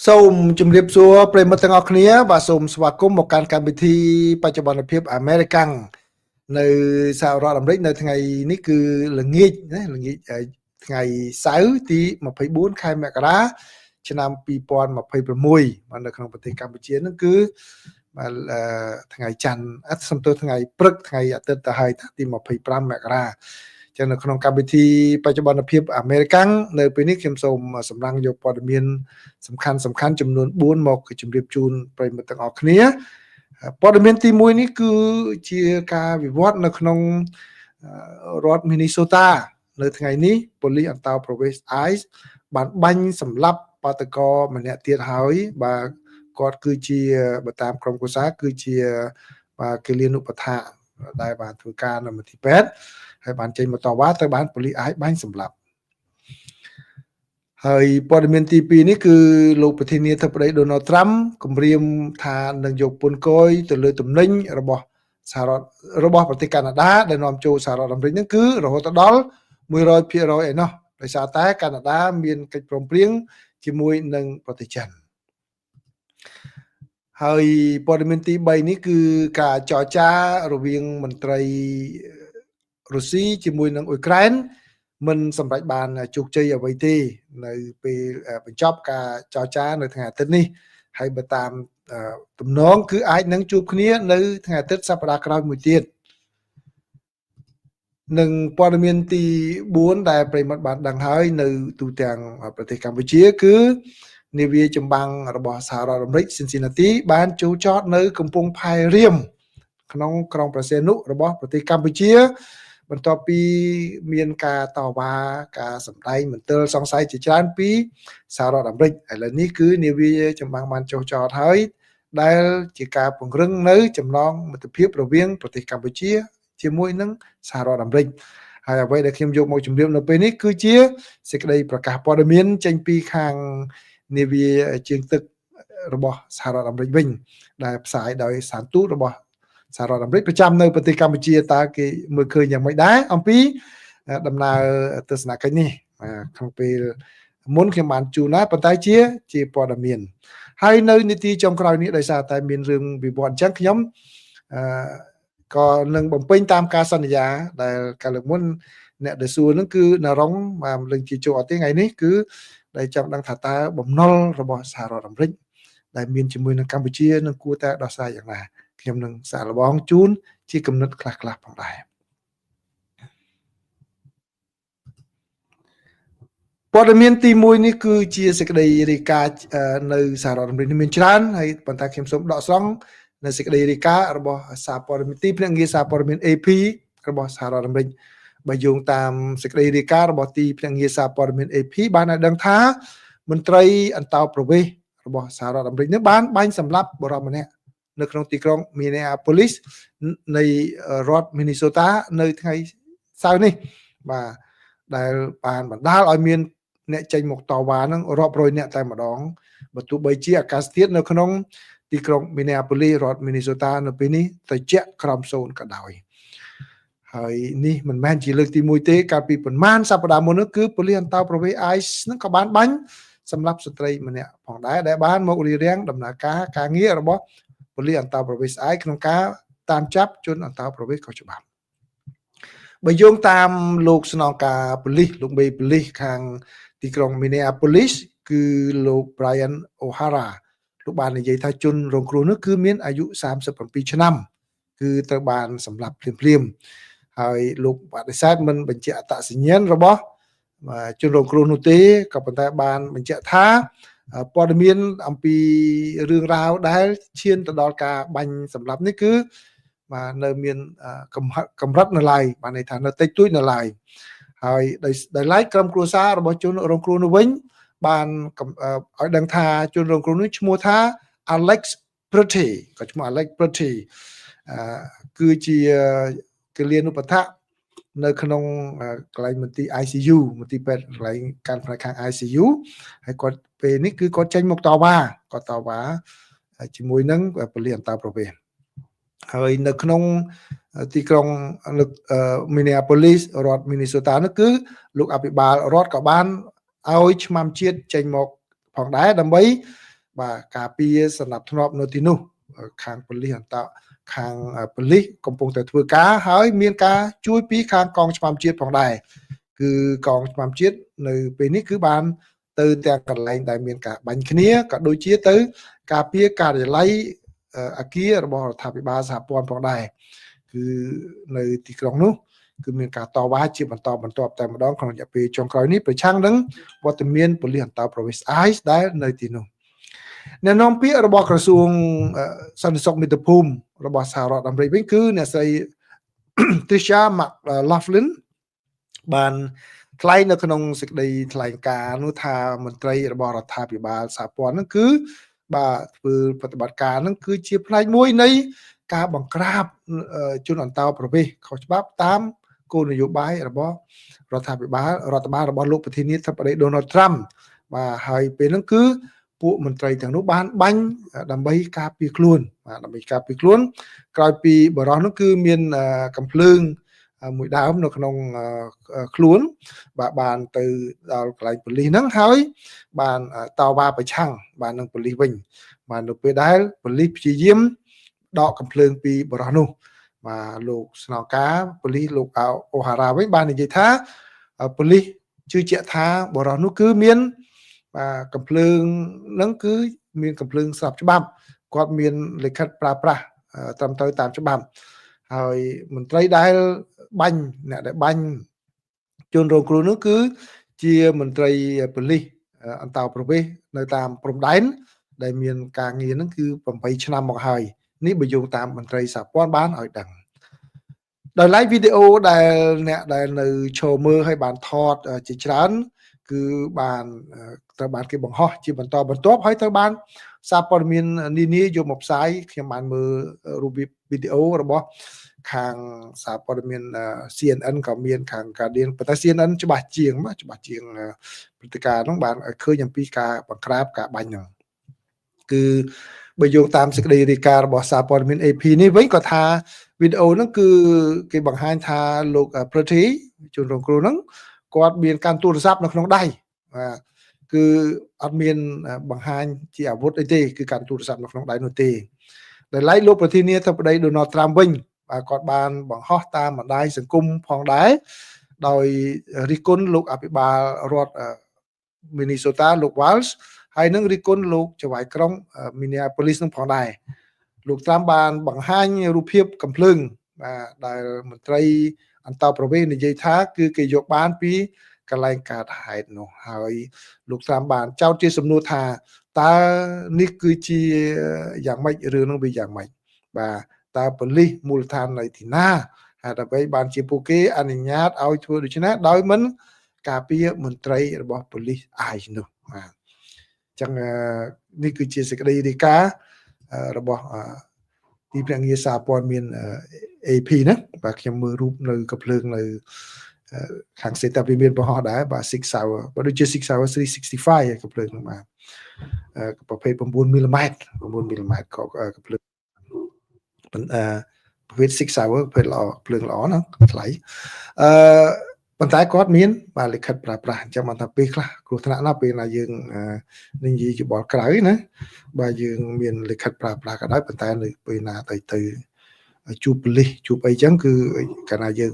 សូមជម្រាបសួរប្រិយមិត្តទាំងអស់គ្នាបាទសូមស្វាគមន៍មកកាន់កម្មវិធីបច្ចុប្បន្នភាពអាមេរិកាំងនៅសហរដ្ឋអាមេរិកនៅថ្ងៃនេះគឺល្ងាចណាល្ងាចថ្ងៃសៅរ៍ទី24ខែមករាឆ្នាំ2026បាទនៅក្នុងប្រទេសកម្ពុជានឹងគឺបាទថ្ងៃច័ន្ទសំទោសថ្ងៃព្រឹកថ្ងៃអាទិត្យទៅហើយទី25មករាចឹងនៅក្នុងកម្មវិធីបច្ចុប្បន្នភាពអាមេរិកាំងនៅពេលនេះខ្ញុំសូមសម្រាំងយកព័ត៌មានសំខាន់ចំនួន4មកជម្រាបជូនប្រិយមិត្តទាំងអស់គ្នាព័ត៌មានទី1នេះគឺជាការវិវត្តនៅក្នុងរដ្ឋ Minnesota នៅថ្ងៃនេះប៉ូលីសអន្តោប្រវេសន៍ ICE បានបាញ់សម្លាប់បាតុករម្នាក់ទៀតហើយបាទគាត់គឺជាបើតាមក្រុមគូសាគឺជាបាទគិលានុបដ្ឋាដែលបានធ្វើការនៅមន្ទីរពេទ្យហើយបានចេញមកតវ៉ាទៅបានប៉ូលីស ICE បាញ់សម្លាប់ហើយព័ត៌មានទី2នេះគឺលោកប្រធានាធិបតី Donald Trump គម្រាមថានឹងយកពន្ធគយទៅលើទំនិញរបស់ប្រទេសកាណាដាដែលនាំចូលសហរដ្ឋអាមេរិកហ្នឹងគឺរហូតដល់ 100% ឯណោះដោយសារតែកាណាដាមានកិច្ចព្រមព្រៀងជាមួយនឹងប្រទេសចិនហើយព័ត៌មានទី3នេះគឺការចរចារវាងមន្ត្រីរុស្ស៊ីជាមួយនឹងអ៊ុយក្រែនមិនសម្រេចបានជោគជ័យអ្វីទេនៅពេលបញ្ចប់ការចរចានៅថ្ងៃអាទិត្យនេះហើយបើតាមទំនងគឺអាចនឹងជួបគ្នានៅថ្ងៃអាទិត្យសប្តាហ៍ក្រោយមួយទៀតនឹងព័ត៌មានទី4ដែលប្រិមត្តបានដឹងហើយនៅទូទាំងប្រទេសកម្ពុជាគឺនាវាចម្បាំងរបស់សហរដ្ឋអាមេរិក Cincinnati បានចូលចតនៅកំពង់ផែរៀមក្នុងក្រុងព្រះសីហនុរបស់ប្រទេសកម្ពុជាបន្ទាប់ពីមានការតវ៉ាការសម្ដែងមន្ទិលសង្ស័យជាច្រើនពីសហរដ្ឋអាមេរិកឥឡូវនេះគឺនាវាចម្បាំងបានចុះចតហើយដែលជាការពង្រឹងនៅចំណងមិត្តភាពរវាងប្រទេសកម្ពុជាជាមួយនឹងសហរដ្ឋអាមេរិកហើយអ្វីដែលខ្ញុំយកមកជម្រាបនៅពេលនេះគឺជាសេចក្តីប្រកាសព័ត៌មានចេញពីខាងនាវាជើងទឹករបស់សហរដ្ឋអាមេរិកវិញដែលផ្សាយដោយស្ថានទូតរបស់សហរដ្ឋអាមេរិកប្រចាំនៅប្រទេសកម្ពុជាតើគេមើលឃើញយ៉ាងម៉េចដែរអំពីដំណើរទស្សនកិច្ចនេះក្នុងពេលមុនខ្ញុំបានជូនដែរប៉ុន្តែជាព័ត៌មានហើយនៅនីតិចុងក្រោយនេះដោយសារតែមានរឿងវិវត្តអញ្ចឹងខ្ញុំក៏នឹងបំពេញតាមការសន្យាដែលកាលលើកមុនអ្នកដែលសួរនឹងគឺណារុងមកលើកជាចូលអត់ទេថ្ងៃនេះគឺដែលចង់ដឹងថាតើបំណុលរបស់សហរដ្ឋអាមេរិកដែលមានជាមួយនឹងកម្ពុជានឹងគួរតែដោះស្រាយយ៉ាងណាខ្ញុំនឹងសាកល្បងជូនជាគំនិតខ្លះៗផងដែរព័ត៌មានទី1នេះគឺជាសេចក្តីរាយការណ៍នៅសហរដ្ឋអាមេរិកមានច្រើនហើយប៉ុន្តែខ្ញុំសូមដកស្រង់នៅសេចក្តីរាយការណ៍របស់សារព័ត៌មានទីភ្នាក់ងារសារព័ត៌មាន AP របស់សហរដ្ឋអាមេរិកបើយោងតាមសេចក្តីរាយការណ៍របស់ទីភ្នាក់ងារសារព័ត៌មាន AP បានឲ្យដឹងថាមន្ត្រីអន្តោប្រវេសន៍របស់សហរដ្ឋអាមេរិកនេះបានបាញ់សម្លាប់បុរសម្នាក់នៅក្នុងទីក្រុង Minneapolis នៃរដ្ឋ Minnesota នៅថ្ងៃសៅរ៍នេះបាទដែលបានបណ្ដាលឲ្យមានអ្នកចេញមកតវ៉ានឹងរាប់រយអ្នកតែម្ដងបើទោះបីជាអាកាសធាតុនៅក្នុងទីក្រុង Minneapolis រដ្ឋ Minnesota នៅពេលនេះត្រជាក់ក្រោម0ក៏ដោយហើយនេះមិនមែនជាលើកទី1ទេកាលពីប្រមាណសប្តាហ៍មុននោះគឺប៉ូលីសអន្តោប្រវេសន៍ ICE នឹងក៏បានបាញ់សម្រាប់ស្ត្រីម្នាក់ផងដែរដែលបានមករារាំងដំណើរការងាររបស់ប៉ូលីសអន្តោប្រវេសន៍ ICE ក្នុងការតាមចាប់ជនអន្តោប្រវេសន៍ខុសច្បាប់បើយោងតាមលោកស្នងការប៉ូលីសលោកមេប៉ូលីសខាងទីក្រុង Minneapolis គឺលោក Brian O'Hara លោកបាននិយាយថាជនរងគ្រោះនោះគឺមានអាយុ37ឆ្នាំគឺត្រូវបានសម្លាប់ភ្លាមហើយលោកបដិសេធមិនបញ្ជាក់អត្តសញ្ញាណរបស់ជនរងគ្រោះនោះទេក៏ប៉ុន្តែបានបញ្ជាក់ថាព័ត៌មានអំពីរឿងរ៉ាវដែលឈានទៅដល់ការបាញ់សម្លាប់នេះគឺបាទនៅមានកម្រិតនៅឡើយបានន័យថានៅតិចតួចនៅឡើយហើយដោយឡែកក្រុមគ្រួសាររបស់ជនរងគ្រោះនោះវិញបានឲ្យដឹងថាជនរងគ្រោះនេះឈ្មោះថា Alex Pretty ក៏ឈ្មោះ Alex Pretty គឺជាគិលានុបដ្ឋានៅក្នុងកន្លែងមន្ទីរ ICU មន្ទីរពេទ្យកន្លែងការផ្នែកខាង ICU ហើយគាត់ពេលនេះគឺគាត់ចេញមកតវ៉ាជាមួយនឹងប៉ូលីសអន្តោប្រវេសន៍ហើយនៅក្នុងទីក្រុងMinneapolis រដ្ឋ Minnesota នោះគឺលោកអភិបាលរដ្ឋក៏បានឲ្យឆ្មាំជាតិចេញមកផងដែរដើម្បី បាទការពារសន្តិភាពនៅទីនោះខាងប៉ូលីសអន្តរខាងប៉ូលីសកំពុងតែធ្វើការហើយមានការជួយពីខាងកងច្បាប់ជាតិផងដែរគឺកងច្បាប់ជាតិនៅពេលនេះគឺបានទៅទាំងកន្លែងដែលមានការបាញ់គ្នាក៏ដូចជាទៅការពារការិយាល័យអគាររបស់រដ្ឋាភិបាលសហព័ន្ធផងដែរគឺនៅទីក្រុងនោះគឺមានការតវ៉ាជាបន្តបន្ទាប់តែម្ដងក្នុងរយៈពេលចុងក្រោយនេះប្រឆាំងនឹងវត្តមានប៉ូលីសអន្តរប្រវេសន៍ ICE ដែលនៅទីនោះអ្នកនាំពាក្យរបស់ក្រសួងសន្តិសុខមាតុភូមិរបស់សហរដ្ឋអាមេរិកវិញគឺអ្នកស្រី Tricia McLaughlin បានថ្លែងនៅក្នុងសេចក្តីថ្លែងការណ៍នោះថាមន្ត្រីរបស់រដ្ឋាភិបាលសហព័ន្ធហ្នឹងគឺបាទធ្វើប្រតិបត្តិការហ្នឹងគឺជាផ្នែកមួយនៃការបង្ក្រាបជនអន្តោប្រវេសន៍ខុសច្បាប់តាមគោលនយោបាយរបស់រដ្ឋាភិបាលរបស់លោកប្រធានាធិបតី Donald Trump បាទហើយពេលហ្នឹងគឺពួកមន្ត្រីទាំងនោះបានបាញ់ដើម្បីការពារខ្លួនបាទដើម្បីការពារខ្លួនក្រោយពីបរិសុទ្ធនោះគឺមានកំភ្លើងមួយដើមនៅក្នុងខ្លួនបាទបានទៅដល់កន្លែងប៉ូលីសហ្នឹងហើយបានតវ៉ាប្រឆាំងបាននឹងប៉ូលីសវិញបាទនៅពេលដែលប៉ូលីសព្យាយាមដកកំភ្លើងពីបរិសុទ្ធនោះបាទលោកស្នងការប៉ូលីសលោកអូហារ៉ាវិញបាននិយាយថាប៉ូលីសជឿជាក់ថាបរិសុទ្ធនោះគឺមានបាទកំភ្លើងហ្នឹងគឺមានកំភ្លើងស្របច្បាប់គាត់មានលិខិតប្រើប្រាស់ត្រឹមត្រូវតាមច្បាប់ហើយមន្ត្រីដែលបាញ់អ្នកដែលបាញ់ជនរងគ្រោះនោះគឺជាមន្ត្រីប៉ូលីសអន្តោប្រវេសន៍នៅតាមព្រំដែនដែលមានការងារហ្នឹងគឺ8ឆ្នាំមកហើយនេះបើយោងតាមមន្ត្រីសហព័ន្ធបានឲ្យដឹងដោយឡែកវីដេអូដែលអ្នកដែលនៅឈរមើលឲ្យបានថតជាច្រើនគឺបានត្រូវបានគេបង្ហោះជាបន្តបន្ទាប់ហើយត្រូវបានសារព័ត៌មាននានាយកមកផ្សាយខ្ញុំបានមើលរូបវីដេអូរបស់ខាងសារព័ត៌មាន CNN ក៏មានខាង Guardian ប៉ុន្តែ CNN ច្បាស់ជាងព្រឹត្តិការណ៍ហ្នឹងបានឃើញអំពីការបង្ក្រាបការបាញ់ហ្នឹងគឺបើយោងតាមសេចក្តីរាយការណ៍របស់សារព័ត៌មាន AP នេះវិញក៏ថាវីដេអូហ្នឹងគឺគេបង្ហាញថាលោក Pretty ជនរងគ្រោះហ្នឹងគាត់មានកាន់ទូរស័ព្ទនៅក្នុងដៃបាទគឺអត់មានបង្ហាញជាអាវុធអីទេគឺកាន់ទូរស័ព្ទនៅក្នុងដៃនោះទេដោយឡែកលោកប្រធានាធិបតី Donald Trump វិញបាទគាត់បានបង្ហោះតាមបណ្ដាញសង្គមផងដែរដោយរិះគន់លោកអភិបាលរដ្ឋ Minnesota លោក Walz ហើយនឹងរិះគន់លោកចៅហ្វាយក្រុង Minneapolis នឹងផងដែរលោក Trump បានបង្ហាញរូបភាពកំភ្លើងបាទដែលមន្ត្រីអន្តោប្រវេសន៍និយាយថាគឺគេយកបានពីកន្លែងកើតហេតុនោះហើយលោក Trump បានចោទជាសំណួរថាតើនេះគឺជាយ៉ាងម៉េចរឿងនោះវាយ៉ាងម៉េចបាទតើប៉ូលីសមូលដ្ឋាននៅទីណាហេតុអ្វីបានជាពួកគេអនុញ្ញាតឲ្យធ្វើដូច្នេះដោយមិនការពារមន្ត្រីរបស់ប៉ូលីសICEនោះបាទអញ្ចឹងនេះគឺជាសេចក្តីរាយការណ៍របស់ទីភ្នាក់ងារសារព័ត៌មាន AP ណាបាទខ្ញុំមើលរូបនៅកំភ្លើងនៅខាងសេតាវាមានបង្ហោះដែរបាទ 6 hour បើដូចជា 6 hour 365កំភ្លើងហ្នឹងបាទប្រភេទ9 mm ក៏កំភ្លើងប្រភេទ 6 hour ប្រភេទល្អភ្លើងល្អណាថ្លៃប៉ុន្តែគាត់មានបាទលិខិតប្រើប្រាស់អញ្ចឹងបានថាពេលខ្លះគ្រោះថ្នាក់ណាស់ពេលណាយើងនិយាយយោបល់ក្រៅណាបាទយើងមានលិខិតប្រើប្រាស់ក៏ដោយប៉ុន្តែនៅពេលណាទៅជួបប៉ូលីសជួបអីចឹងគឺកាលណាយើង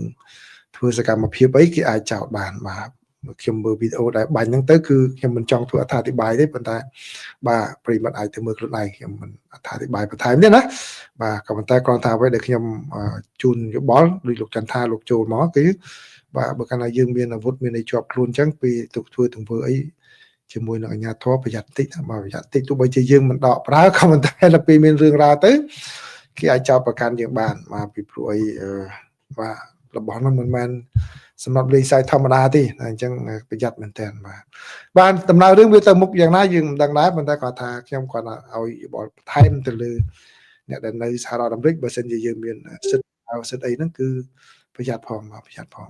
ធ្វើសកម្មភាពអីគេអាចចោទបានបាទខ្ញុំមើលវីដេអូដែលបាញ់ហ្នឹងទៅគឺខ្ញុំមិនចង់ធ្វើអត្ថាធិប្បាយទេប៉ុន្តែបាទប្រិមត្តអាចទៅមើលខ្លួនឯងខ្ញុំមិនអត្ថាធិប្បាយបន្ថែមទេណាបាទក៏ប៉ុន្តែគ្រាន់តែអ្វីដែលខ្ញុំជូនយោបល់ដោយលោកចន្ទថាលោកចូលមកគឺបាទបើកាលណាយើងមានអាវុធមានអីជាប់ខ្លួនអញ្ចឹងពេលទៅធ្វើទង្វើអីជាមួយនឹងអាជ្ញាធរប្រយ័ត្នតិចបាទប្រយ័ត្នតិចទោះបីជាយើងមិនដកប្រើក៏ប៉ុន្តែដល់ពេលមានរឿងរ៉ាវទៅគេអាចចោទប្រកាន់យើងបានបាទពីព្រោះអីបាទរបស់នោះមិនមែនសម្រាប់លេងសើចធម្មតាទេអញ្ចឹងប្រយ័ត្នមែនតើបាទដំណើររឿងវាទៅមុខយ៉ាងណាយើងមិនដឹងដែរប៉ុន្តែគាត់ថាខ្ញុំគាត់ឲ្យយោបល់បន្ថែមទៅលើអ្នកដែលនៅសហរដ្ឋអាមេរិកបើសិនជាយើងមានសិទ្ធិអីហ្នឹងគឺប្រយ័ត្នផងបាទប្រយ័ត្នផង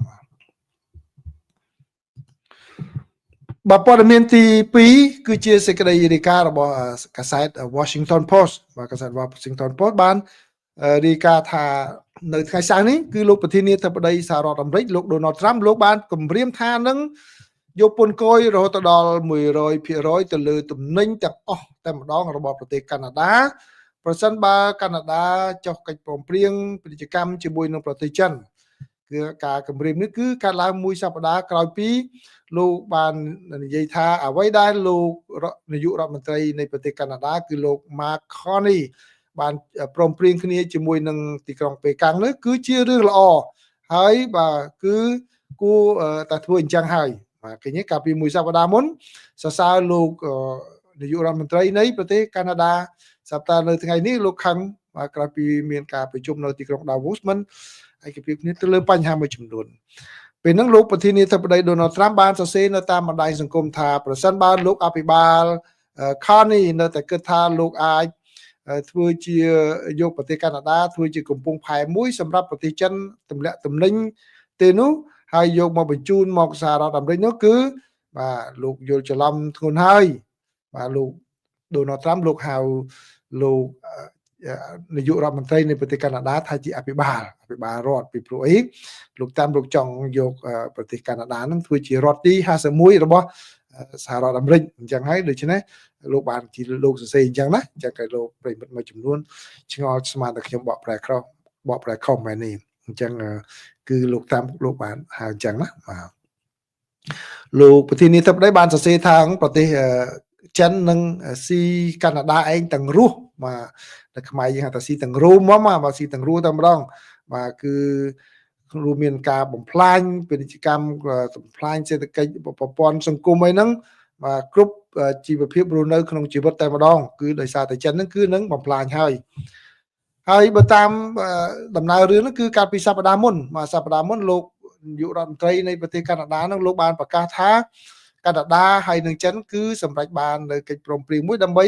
បាទព័ត៌មានទី2គឺជាសេចក្តីរាយការណ៍របស់កាសែត Washington Post បាទកាសែត Washington Post បានរាយការណ៍ថានៅថ្ងៃសៅរ៍នេះគឺលោកប្រធានាធិបតីសហរដ្ឋអាមេរិកលោក Donald Trump លោកបានគម្រាមថានឹង យកពន្ធគយរហូតដល់ 100% ទៅលើទំនិញទាំងអស់តែម្ដងរបស់ប្រទេសកាណាដាប្រសិនបើកាណាដាចុះកិច្ចព្រមព្រៀងពាណិជ្ជកម្មជាមួយនឹងប្រទេសចិនគឺការគម្រាមនេះគឺកើតឡើងមួយសប្តាហ៍ក្រោយពីលោកបាននិយាយថាអ្វីដែលលោកនាយករដ្ឋមន្ត្រីនៃប្រទេសកាណាដាគឺលោក Mark Carney បានព្រមព្រៀងគ្នាជាមួយនឹងទីក្រុងប៉េកាំងនោះគឺជារឿងល្អហើយបាទគឺគួរតែធ្វើអញ្ចឹងហើយបាទឃើញទេកាលពីមួយសប្តាហ៍មុនសរសើរលោកនាយករដ្ឋមន្ត្រីនៃប្រទេសកាណាដាសប្តាហ៍នៅថ្ងៃនេះលោកខឹងក្រោយពីមានការប្រជុំនៅទីក្រុង Davos មិនឯកភាពគ្នាទៅលើបញ្ហាមួយចំនួនពេលហ្នឹងលោកប្រធានាធិបតី Donald Trump បានសរសេរនៅតាមបណ្ដាញសង្គមថាប្រសិនបើលោកអភិបាលCarney នៅតែគិតថាលោកអាចធ្វើជាយកប្រទេសកាណាដាធ្វើជាកំពង់ផែមួយសម្រាប់ប្រទេសចិនទម្លាក់ទំនិញទេនោះហើយយកមកបញ្ជូនមកសហរដ្ឋអាមេរិកនោះគឺបាទលោកយល់ច្រឡំធ្ងន់ហើយបាទលោក Donald Trump លោកហៅលោកនាយករដ្ឋមន្ត្រីនៃប្រទេសកាណាដាថាជាអភិបាលរដ្ឋពីព្រោះអីលោកតាមលោកចង់យកប្រទេសកាណាដានឹងធ្វើជារដ្ឋទី51របស់សហរដ្ឋអាមេរិកអញ្ចឹងហើយដូច្នេះលោកបានជាលោកសរសេរអញ្ចឹងណាអញ្ចឹងក៏លោកប្រិមិត្តមួយចំនួនឆ្ងល់ស្មានតែខ្ញុំបកប្រែខុសមែននេះអញ្ចឹងគឺលោកតាមលោកបានហៅអញ្ចឹងណាបាទលោកប្រធានាធិបតីបានសរសេរថាប្រទេសចិននិងស៊ីកាណាដាឯងទាំងរស់បាទតែខ្មែរយើងហៅថាស៊ីទាំងរੂមកបាទស៊ីទាំងរੂតែម្ដងបាទគឺរួមមានការបំផ្លាញពាណិជ្ជកម្មបំផ្លាញសេដ្ឋកិច្ចប្រព័ន្ធសង្គមអីហ្នឹងបាទគ្រប់ជីវភាពរស់នៅក្នុងជីវិតតែម្ដងគឺដោយសារតែចិនហ្នឹងគឺនឹងបំផ្លាញហើយបើតាមដំណើររឿងហ្នឹងគឺកាលពីសប្តាហ៍មុនលោកនាយករដ្ឋមន្ត្រីនៃប្រទេសកាណាដាហ្នឹងលោកបានប្រកាសថាកាណាដាហើយនឹងចិនគឺសម្រេចបាននៅកិច្ចព្រមព្រៀងមួយដើម្បី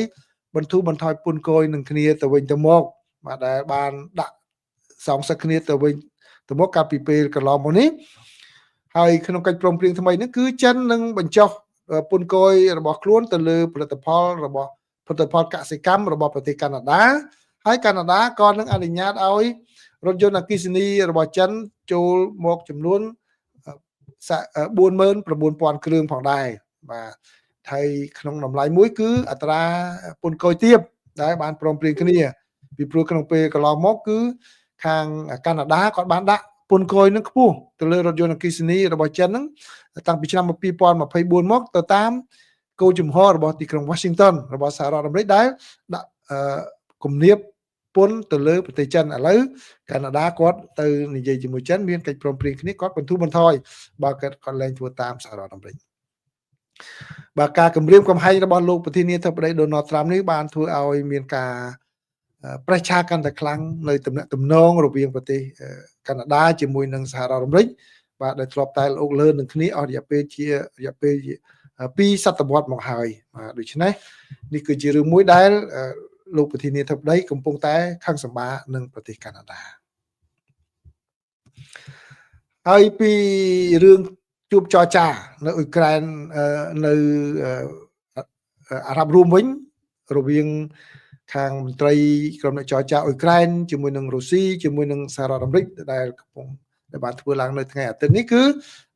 បន្ធូរបន្ថយពន្ធគយនឹងគ្នាទៅវិញទៅមកបាទដែលបានដាក់សងសឹកគ្នាទៅវិញទៅមកកាលពីពេលកន្លងមកនេះហើយក្នុងកិច្ចព្រមព្រៀងថ្មីនេះគឺចិននឹងបញ្ចុះពន្ធគយរបស់ខ្លួនទៅលើផលិតផលកសិកម្មរបស់ប្រទេសកាណាដាហើយកាណាដាក៏នឹងអនុញ្ញាតឲ្យរថយន្តអគ្គិសនីរបស់ចិនចូលមកចំនួន49000 គ្រឿងផងដែរបាទហើយក្នុងតម្លៃមួយគឺអត្រាពន្ធគយទាបដែលបានព្រមព្រៀងគ្នាពីព្រោះក្នុងពេលកន្លងមកគឺខាងកាណាដាគាត់បានដាក់ពន្ធគយនឹងខ្ពស់ទៅលើរថយន្តអគ្គិសនីរបស់ចិនហ្នឹងតាំងពីឆ្នាំ2024មកទៅតាមគោលជំហររបស់ទីក្រុង Washington របស់សហរដ្ឋអាមេរិកដែលដាក់គំនាបពន្ធទៅលើប្រទេសចិនឥឡូវកាណាដាគាត់ទៅនិយាយជាមួយចិនមានកិច្ចព្រមព្រៀងគ្នាគាត់បន្ធូរបន្ថយបើគាត់លែងធ្វើតាមសហរដ្ឋអាមេរិកបាទការគម្រាមកំហែងរបស់លោកប្រធានាធិបតី Donald Trump នេះបានធ្វើឲ្យមានការប្រេះឆាកាន់តែខ្លាំងនៅទំនាក់ទំនងរវាងប្រទេសកាណាដាជាមួយនឹងសហរដ្ឋអាមេរិកបាទដែលធ្លាប់តែលោកលើនឹងគ្នាអស់រយៈពេល2សតវត្សមកហើយបាទដូច្នេះនេះគឺជារឿងមួយដែលលោកប្រធានាធិបតីកំពុងតែខឹងសម្បានឹងប្រទេសកាណាដាហើយពីរឿងជួបចរចានៅអ៊ុយក្រែននៅអារ៉ាប់រួមវិញរវាងខាងមន្ត្រីក្រុមអ្នកចរចាអ៊ុយក្រែនជាមួយនឹងរុស្ស៊ីជាមួយនឹងសហរដ្ឋអាមេរិកដែលកំពុងដែលបានធ្វើឡើងនៅថ្ងៃអាទិត្យនេះគឺ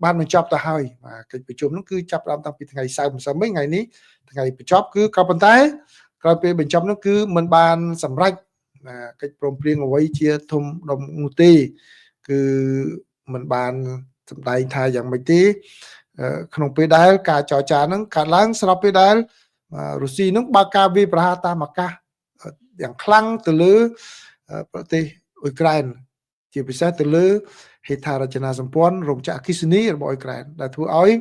បានបញ្ចប់ទៅហើយបាទកិច្ចប្រជុំនោះគឺចាប់ផ្ដើមតាំងពីថ្ងៃសៅរ៍ម្សិលមិញថ្ងៃនេះថ្ងៃបញ្ចប់គឺក៏ប៉ុន្តែក្រោយពេលបញ្ចប់នោះគឺมันបានសម្រេចកិច្ចព្រមព្រៀងអ្វីជាធំដុំនោះទេគឺมันបានសម្ដែងថាយ៉ាងម៉េចទេក្នុងពេលដែលការចរចាហ្នឹងកើតឡើងស្របពេលដែលរុស្ស៊ីហ្នឹងបើកការវាយប្រហារតាមអាកាសយ៉ាងខ្លាំងទៅលើប្រទេសអ៊ុយក្រែនជាពិសេសទៅលើហេដ្ឋារចនាសម្ព័ន្ធរោងចក្រអគ្គិសនីរបស់អ៊ុយក្រែនដែលធ្វើឲ្យ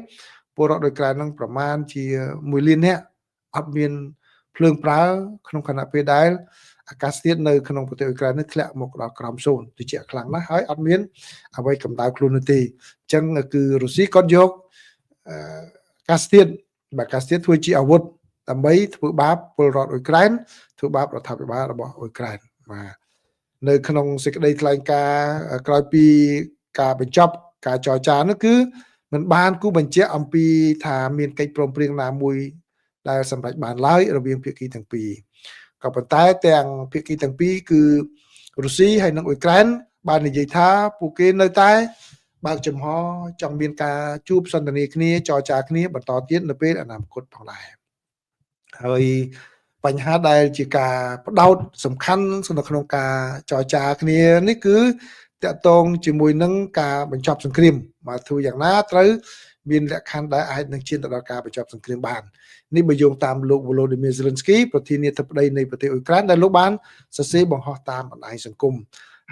ពលរដ្ឋអ៊ុយក្រែនហ្នឹងប្រមាណជា1លាននាក់អត់មានភ្លើងប្រើក្នុងខណៈពេលដែលអាកាសធាតុនៅក្នុងប្រទេសអ៊ុយក្រែននេះធ្លាក់មកដល់ក្រោម0ត្រជាក់ខ្លាំងណាស់ហើយអត់មានអ្វីកម្ដៅខ្លួននោះទេអញ្ចឹងគឺរុស្ស៊ីគាត់យកអាកាសធាតុធ្វើជាអាវុធដើម្បីធ្វើបាបពលរដ្ឋអ៊ុយក្រែនធ្វើបាបរដ្ឋាភិបាលរបស់អ៊ុយក្រែនបាទនៅក្នុងសេចក្តីថ្លែងការណ៍ក្រោយពីការបញ្ចប់ការចរចានោះគឺมันបានគូបញ្ជាក់អំពីថាមានកិច្ចព្រមព្រៀងណាមួយដែលសម្រេចបានឡើយរវាងភាគីទាំងពីរក៏ប៉ុន្តែទាំងភាគីទាំងពីរគឺរុស្ស៊ីហើយនិងអ៊ុយក្រែនបាននិយាយថាពួកគេនៅតែ បើកចំហចង់មានការជួបសន្ទនាគ្នាចរចាគ្នាបន្តទៀតនៅពេលអនាគតផងដែរហើយបញ្ហាដែលជាការបដោតសំខាន់នៅក្នុងការចរចាគ្នានេះគឺតកតងជាមួយនឹងការបញ្ចប់សង្គ្រាមមកធ្វើយ៉ាងណាត្រូវមានលក្ខខណ្ឌដែលអាចនឹងឈានទៅដល់ការបញ្ចប់សង្គ្រាមបាននេះបើយោងតាមលោក Volodymyr Zelensky ប្រធានាធិបតីនៃប្រទេសអ៊ុយក្រែនដែលលោកបានសរសេរបង្ហោះតាមបណ្ដាញសង្គម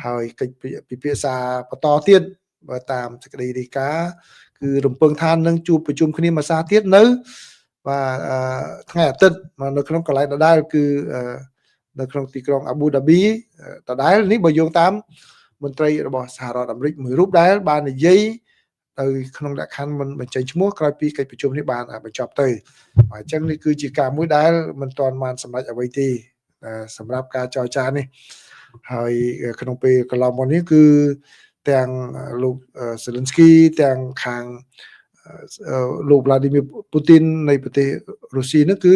ហើយកិច្ចពិភាក្សាបន្តទៀតបើតាមសេចក្តីរាយការណ៍គឺរំពឹងថានឹងជួបប្រជុំគ្នាមួយសារទៀតនៅបាទថ្ងៃអាទិត្យនៅក្នុងកន្លែងដដែលគឺនៅក្នុងទីក្រុងអាប៊ូដាប៊ីដដែលនេះបើយោងតាមមន្ត្រីរបស់សហរដ្ឋអាមេរិកមួយរូបដែលបាននិយាយទៅក្នុងលក្ខខណ្ឌមិនបញ្ចេញឈ្មោះក្រោយពីកិច្ចប្រជុំនេះបានបញ្ចប់ទៅអញ្ចឹងនេះគឺជាការមួយដែលមិនទាន់បានសម្រេចអ្វីទេសម្រាប់ការចរចានេះហើយក្នុងពេលកន្លងមកនេះគឺទាំងលោក Zelensky ទាំងខាងលោក Vladimir Putin នៃប្រទេសរុស្ស៊ីនោះគឺ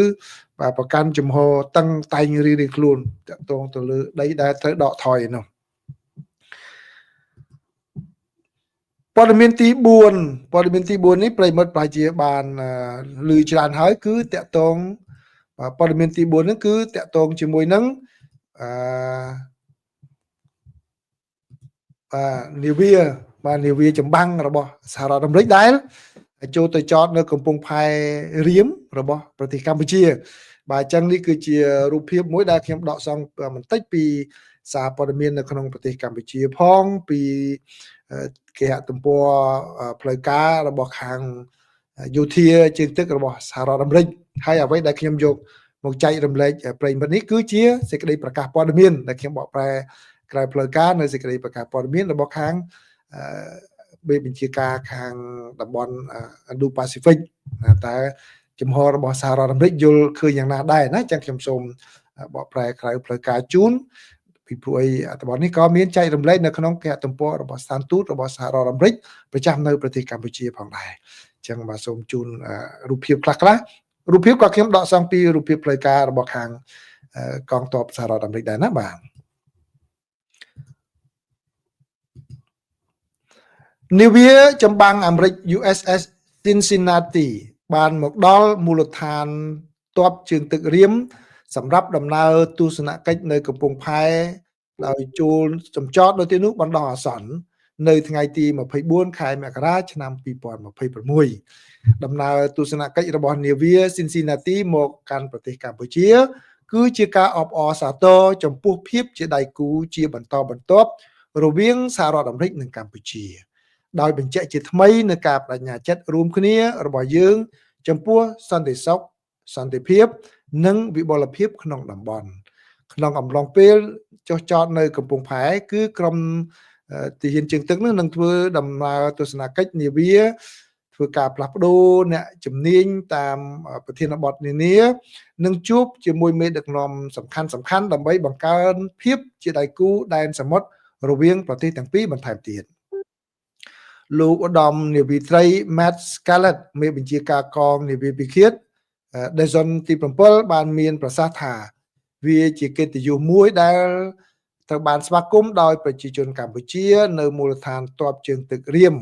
បាទប្រកាន់ជំហរតឹងតែងរៀងៗខ្លួនតកតងទៅលើដីដែលត្រូវដកថយនោះព័ត៌មានទី4នេះប្រិមិត្តប្រហែលជាបានឮច្រើនហើយគឺតកតងព័ត៌មានទី4នេះគឺតកតងជាមួយនឹងនាវាចម្បាំងរបស់សហរដ្ឋអាមេរិកដែលចូលទៅចតនៅកំពង់ផែរៀមរបស់ប្រទេសកម្ពុជាបាទអញ្ចឹងនេះគឺជារូបភាពមួយដែលខ្ញុំដកសង្កត់បន្តិចពីសារព័ត៌មាននៅក្នុងប្រទេសកម្ពុជាផងពីគេហទំព័រផ្លូវការរបស់ខាងយោធាជើងទឹករបស់សហរដ្ឋអាមេរិកហើយអ្វីដែលខ្ញុំយកមកចែករំលែកប្រិយមិត្តនេះគឺជាសេចក្តីប្រកាសព័ត៌មានដែលខ្ញុំបកប្រែក្រៅផ្លូវការនៅសេចក្តីប្រកាសព័ត៌មានរបស់ខាងបញ្ជាការខាងតំបន់ Indo-Pacific តែចំហរបស់សហរដ្ឋអាមេរិកយល់ឃើញយ៉ាងណាដែរណាអញ្ចឹងខ្ញុំសូមបកប្រែក្រៅផ្លូវការជូនពីព្រោះអត្ថបទនេះក៏មានចែករំលែកនៅក្នុងគេហទំព័ររបស់ស្ថានទូតរបស់សហរដ្ឋអាមេរិកប្រចាំនៅប្រទេសកម្ពុជាផងដែរអញ្ចឹងបាទសូមជូនរូបភាពខ្លះរូបភាពក៏ខ្ញុំដកសង្កត់ពីរូបភាពផ្លូវការរបស់ខាងកងទ័ពសហរដ្ឋអាមេរិកដែរណាបាទនាវាចម្បាំងអាមេរិក USS Cincinnati បានមកដល់មូលដ្ឋានទ័ពជើងទឹករៀមសម្រាប់ដំណើរទស្សនកិច្ចនៅកំពង់ផែដោយចូលចំចតនៅទីនោះបណ្ដោះអាសន្ននៅថ្ងៃទី24ខែមករាឆ្នាំ2026ដំណើរទស្សនកិច្ចរបស់នាវា Cincinnati មកកាន់ប្រទេសកម្ពុជាគឺជាការអបអរសាទរចំពោះភាពជាដៃគូជាបន្តបន្ទាប់រវាងសហរដ្ឋអាមេរិកនិងកម្ពុជាដោយបញ្ជាក់ជាថ្មីនៅការបដិញ្ញាចិត្តរួមគ្នារបស់យើងចំពោះសន្តិសុខសន្តិភាពនិងវិបលភាពក្នុងតំបន់ក្នុងអំឡុងពេលចុះចតនៅកំពង់ផែគឺក្រុមទាហានជើងទឹកនឹងធ្វើដំណើរទស្សនកិច្ចនាវាធ្វើការផ្លាស់ប្ដូរអ្នកជំនាញតាមប្រធានបទនានានឹងជួបជាមួយមេដឹកនាំសំខាន់ដើម្បីបង្កើនភាពជាដៃគូដែនសមុទ្ររវាងប្រទេសទាំងពីរបន្ថែមទៀតលោកឧត្តមនាវីត្រី Matt Scarlett មេបញ្ជាការកងនាវាពិឃាត Desson ទី7បានមានប្រសាសន៍ថាវាជាកិត្តិយសមួយដែលត្រូវបានស្វាគមន៍ដោយប្រជាជនកម្ពុជានៅមូលដ្ឋានទ័ពជើងទឹករៀម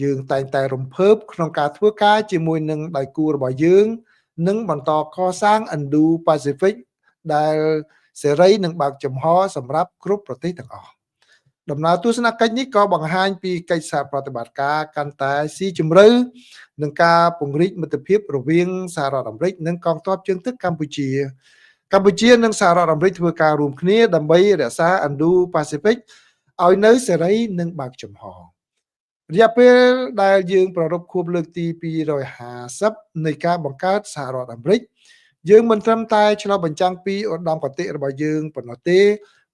យើងតែងតែរំភើបក្នុងការធ្វើការជាមួយនឹងដៃគូរបស់យើងនិងបន្តកសាង Indo-Pacific ដែលសេរីនិងបើកចំហសម្រាប់គ្រប់ប្រទេសទាំងអស់ដំណើរទស្សនកិច្ចនេះក៏បង្ហាញពីកិច្ចសហប្រតិបត្តិការកាន់តែស៊ីជម្រៅនឹងការពង្រីកមិត្តភាពរវាងសហរដ្ឋអាមេរិកនិងកងទ័ពជើងទឹកកម្ពុជានិងសហរដ្ឋអាមេរិកធ្វើការរួមគ្នាដើម្បីរក្សា Indo-Pacific ឲ្យនៅសេរីនិងបើកចំហរយៈពេលដែលយើងប្រារព្ធខួបលើកទី250នៃការបង្កើតសហរដ្ឋអាមេរិកយើងមិនត្រឹមតែឆ្លុះបញ្ចាំងពីឧត្តមគតិរបស់យើងប៉ុណ្ណោះទេ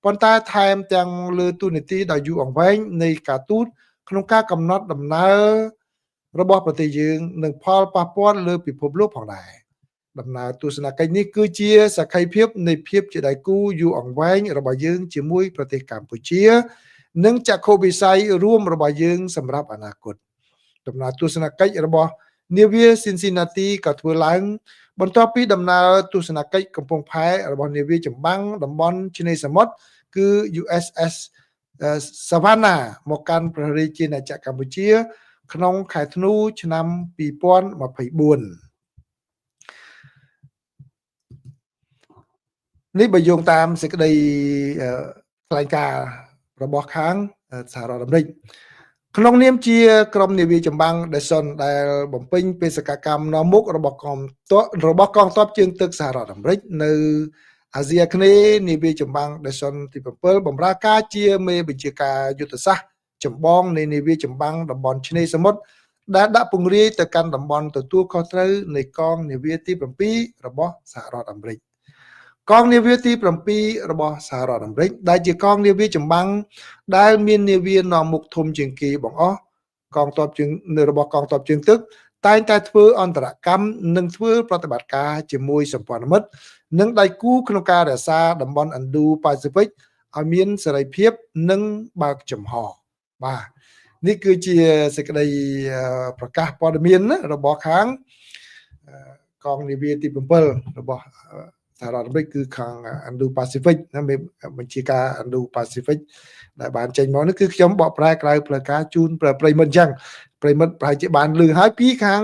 ប៉ុន្តែថែមទាំងលើទូនីតិដ៏យូរអង្វែងនៃការទូតក្នុងការកំណត់ដំណើររបស់ប្រទេសយើងនិងផលប៉ះពាល់លើពិភពលោកផងដែរដំណើរទស្សនកិច្ចនេះគឺជាសក្ខីភាពនៃភាពជាដៃគូយូរអង្វែងរបស់យើងជាមួយប្រទេសកម្ពុជានិងចក្ខុវិស័យរួមរបស់យើងសម្រាប់អនាគតដំណើរទស្សនកិច្ចរបស់នាវា Cincinnati ក៏ធ្វើឡើងបន្ទាប់ពីដំណើរទស្សនកិច្ចកំពង់ផែរបស់នាវាចម្បាំងតំបន់ឆ្នេរសមុទ្រគឺ USS សាវ៉ាណាមកកាន់ព្រះរាជាណាចក្រកម្ពុជាក្នុងខែធ្នូឆ្នាំ2024នេះបើយោងតាមសេចក្តីថ្លែងការណ៍របស់ខាងសហរដ្ឋអាមេរិកក្នុងនាមជាក្រុមនាវាចម្បាំងដេសុនដែលបំពេញបេសកកម្មនាំមុខរបស់កងទ័ពជើងទឹកសហរដ្ឋអាមេរិកនៅអាស៊ីអាគ្នេយ៍នាវាចម្បាំងដេសុនទី7បម្រើការជាមេបញ្ជាការយុទ្ធសាស្ត្រចម្បងនៃនាវាចម្បាំងតំបន់ឆ្នេរសមុទ្រដែលដាក់ពង្រាយទៅកាន់តំបន់ទទួលខុសត្រូវនៃកងនាវាទី7របស់សហរដ្ឋអាមេរិកកងនាវាទី7របស់សហរដ្ឋអាមេរិកដែលជាកងនាវាចម្បាំងដែលមាននាវានាំមុខធំជាងគេបង្អស់កងទ័ពជើងរបស់កងទ័ពជើងទឹកតែងតែធ្វើអន្តរកម្មនិងធ្វើប្រតិបត្តិការជាមួយសម្ព័ន្ធមិត្តនិងដៃគូក្នុងការរក្សាតំបន់ Indo-Pacific ឲ្យមានសេរីភាពនិងបើកចំហបាទនេះគឺជាសេចក្តីប្រកាសព័ត៌មានរបស់ខាងកងនាវាទី7របស់សហរដ្ឋអាមេរិកគឺខាង Indo-Pacific ណាបញ្ជាការ Indo-Pacific ដែលបានចេញមកនេះគឺខ្ញុំបកប្រែក្រៅផ្លូវការជូនប្រិមិត្តអញ្ចឹងប្រិមិត្តប្រហែលជាបានឮហើយពីខាង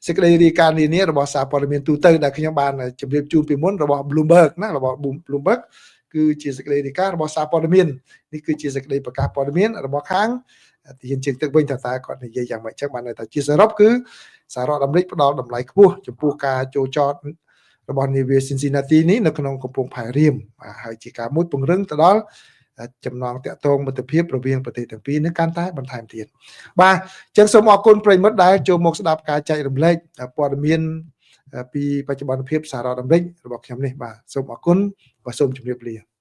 សេចក្តីរាយការណ៍នានារបស់សារព័ត៌មានទូទៅដែលខ្ញុំបានជម្រាបជូនពីមុនរបស់ Bloomberg ណារបស់ Bloomberg គឺជាសេចក្តីរាយការណ៍របស់សារព័ត៌មាននេះគឺជាសេចក្តីប្រកាសព័ត៌មានរបស់ខាងទាហានជើងទឹកវិញតើគាត់និយាយយ៉ាងម៉េចចឹងបានន័យថាជាសរុបគឺសហរដ្ឋអាមេរិកផ្ដល់តម្លៃខ្ពស់ចំពោះការចូលចតរបស់នាវា Cincinnati នេះនៅក្នុងកំពង់ផែរៀមហើយជាការមួយពង្រឹងទៅដល់ចំណងតាក់ទងមិត្តភាពរវាងប្រទេសទាំងពីរនេះកាន់តែបន្ថែមទៀតបាទអញ្ចឹងសូមអរគុណប្រិយមិត្តដែលចូលមកស្ដាប់ការចែករំលែកព័ត៌មានពីបច្ចុប្បន្នភាពសហរដ្ឋអាមេរិករបស់ខ្ញុំនេះបាទសូមអរគុណបាទសូមជម្រាបលា